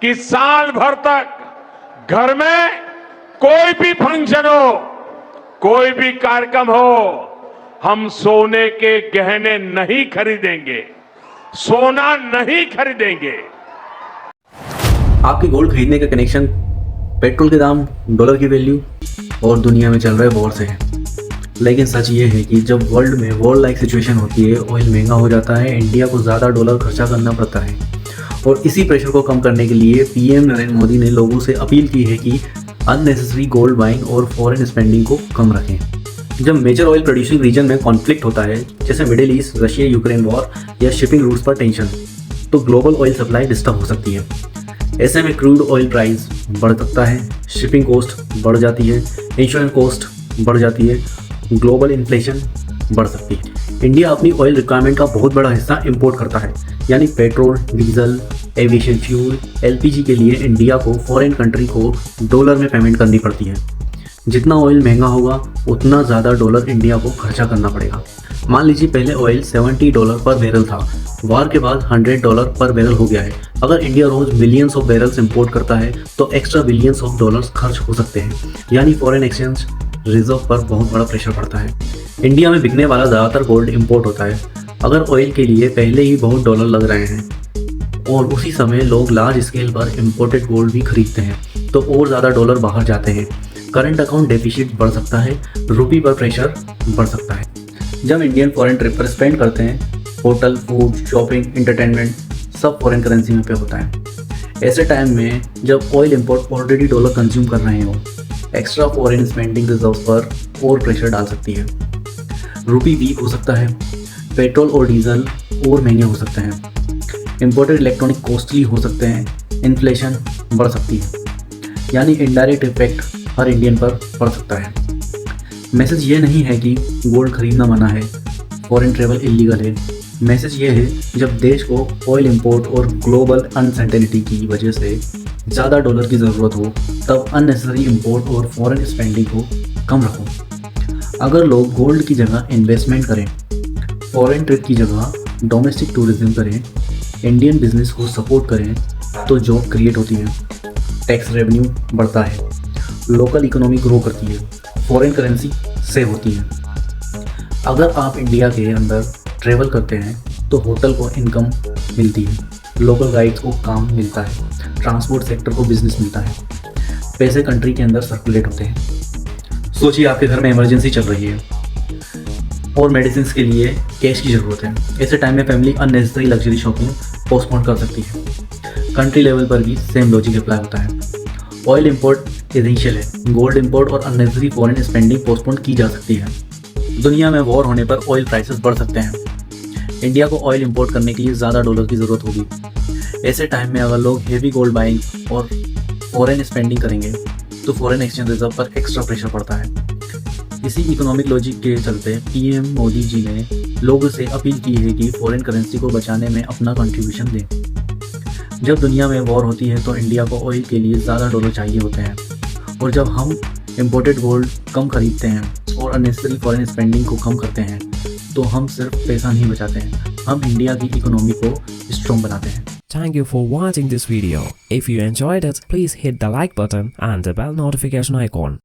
कि साल भर तक घर में कोई भी फंक्शन हो, कोई भी कार्यक्रम हो, हम सोने के गहने नहीं खरीदेंगे, सोना नहीं खरीदेंगे। आपके गोल्ड खरीदने का कनेक्शन पेट्रोल के दाम, डॉलर की वैल्यू और दुनिया में चल रहे वॉर से है। लेकिन सच ये है कि जब वर्ल्ड में वॉर लाइक सिचुएशन होती है, ऑयल महंगा हो जाता है, इंडिया को ज़्यादा डॉलर खर्चा करना पड़ता है। और इसी प्रेशर को कम करने के लिए पीएम नरेंद्र मोदी ने लोगों से अपील की है कि अननेसेसरी गोल्ड बाइंग और फॉरेन स्पेंडिंग को कम रखें। जब मेजर ऑयल प्रोड्यूसिंग रीजन में कॉन्फ्लिक्ट होता है, जैसे middle east, Russia Ukraine war या शिपिंग रूट्स पर टेंशन, तो ग्लोबल ऑयल सप्लाई डिस्टर्ब हो सकती है। ऐसे में क्रूड ऑयल प्राइस बढ़ सकता है, शिपिंग कॉस्ट बढ़ जाती है, इंश्योरेंस कॉस्ट बढ़ जाती है, ग्लोबल इन्फ्लेशन बढ़ सकती है। इंडिया अपनी ऑयल रिक्वायरमेंट का बहुत बड़ा हिस्सा इंपोर्ट करता है, यानी petrol, diesel, aviation fuel, LPG के लिए इंडिया को फॉरेन कंट्री को डॉलर में पेमेंट करनी पड़ती है। जितना ऑयल महंगा होगा उतना ज़्यादा डॉलर इंडिया को खर्चा करना पड़ेगा। मान लीजिए पहले ऑयल $70 पर बैरल था, वार के बाद $100 पर बैरल हो गया है। अगर इंडिया रोज मिलियंस ऑफ बैरल्स इंपोर्ट करता है तो एक्स्ट्रा बिलियंस ऑफ डॉलर्स खर्च हो सकते हैं, यानी फॉरेन एक्सचेंज रिजर्व पर बहुत बड़ा प्रेशर पड़ता है। इंडिया में बिकने वाला ज़्यादातर गोल्ड इंपोर्ट होता है। अगर ऑयल के लिए पहले ही बहुत डॉलर लग रहे हैं और उसी समय लोग लार्ज स्केल पर इंपोर्टेड गोल्ड भी खरीदते हैं तो और ज़्यादा डॉलर बाहर जाते हैं। करंट अकाउंट डेफिसिट बढ़ सकता है, रुपये पर प्रेशर बढ़ सकता है। जब इंडियन फॉरेन ट्रिप पर स्पेंड करते हैं, होटल, फूड, शॉपिंग, एंटरटेनमेंट सब फॉरेन करेंसी में पे होता है। ऐसे टाइम में जब oil import already dollar consume कर रहे हो, एक्स्ट्रा फॉरेन स्पेंडिंग रिजर्व पर और प्रेशर डाल सकती है। रुपये वीक हो सकता है, पेट्रोल और डीजल और महंगे हो सकते हैं, इंपोर्टेड इलेक्ट्रॉनिक कॉस्टली हो सकते हैं, इन्फ्लेशन बढ़ सकती है, यानी इनडायरेक्ट इफेक्ट हर इंडियन पर पड़ सकता है। मैसेज ये नहीं है कि गोल्ड खरीदना मना है, फॉरेन ट्रेवल इलीगल है। मैसेज ये है जब देश को ऑयल इंपोर्ट और ग्लोबल अनसर्टेनिटी की वजह से ज़्यादा डॉलर की ज़रूरत हो, तब अननेसेसरी इंपोर्ट और फॉरेन स्पेंडिंग को कम रखो। अगर लोग गोल्ड की जगह इन्वेस्टमेंट करें, फॉरेन ट्रिप की जगह डोमेस्टिक टूरिज्म करें, इंडियन बिजनेस को सपोर्ट करें, तो जॉब क्रिएट होती है, टैक्स रेवेन्यू बढ़ता है, लोकल इकोनॉमी ग्रो करती है, फॉरेन करेंसी सेव होती है। अगर आप इंडिया के अंदर ट्रैवल करते हैं तो होटल को इनकम मिलती है, लोकल गाइड्स को काम मिलता है, ट्रांसपोर्ट सेक्टर को बिजनेस मिलता है, पैसे कंट्री के अंदर सर्कुलेट होते हैं। सोचिए आपके घर में इमरजेंसी चल रही है और मेडिसिन के लिए कैश की ज़रूरत है। ऐसे टाइम में family unnecessary luxury shopping postpone कर सकती है। कंट्री लेवल पर भी सेम लॉजिक अप्लाई होता है। ऑयल इंपोर्ट एसेंशियल है, गोल्ड इंपोर्ट और अननेसेसरी फॉरेन स्पेंडिंग पोस्टपोन की जा सकती है। दुनिया में वॉर होने पर ऑयल प्राइसेस बढ़ सकते हैं। इंडिया को ऑयल इंपोर्ट करने के लिए ज़्यादा डॉलर की ज़रूरत होगी। ऐसे टाइम में अगर लोग हेवी गोल्ड बाइंग और फॉरेन स्पेंडिंग करेंगे तो फॉरेन एक्सचेंज रिजर्व पर एक्स्ट्रा प्रेशर पड़ता है। इसी इकोनॉमिक लॉजिक के चलते पीएम मोदी जी ने लोगों से अपील की है कि फॉरेन करेंसी को बचाने में अपना कंट्रीब्यूशन दें। जब दुनिया में वॉर होती है तो इंडिया को ऑयल के लिए ज़्यादा डॉलर चाहिए होते हैं, और जब हम इम्पोर्टेड गोल्ड कम खरीदते हैं और अननेसेसरी फॉरेन स्पेंडिंग को कम करते हैं तो हम सिर्फ पैसा नहीं बचाते हैं, हम इंडिया की इकोनॉमी को स्ट्रॉन्ग बनाते हैं। Thank you for watching this video. If you enjoyed it, please hit the like button and the bell notification icon.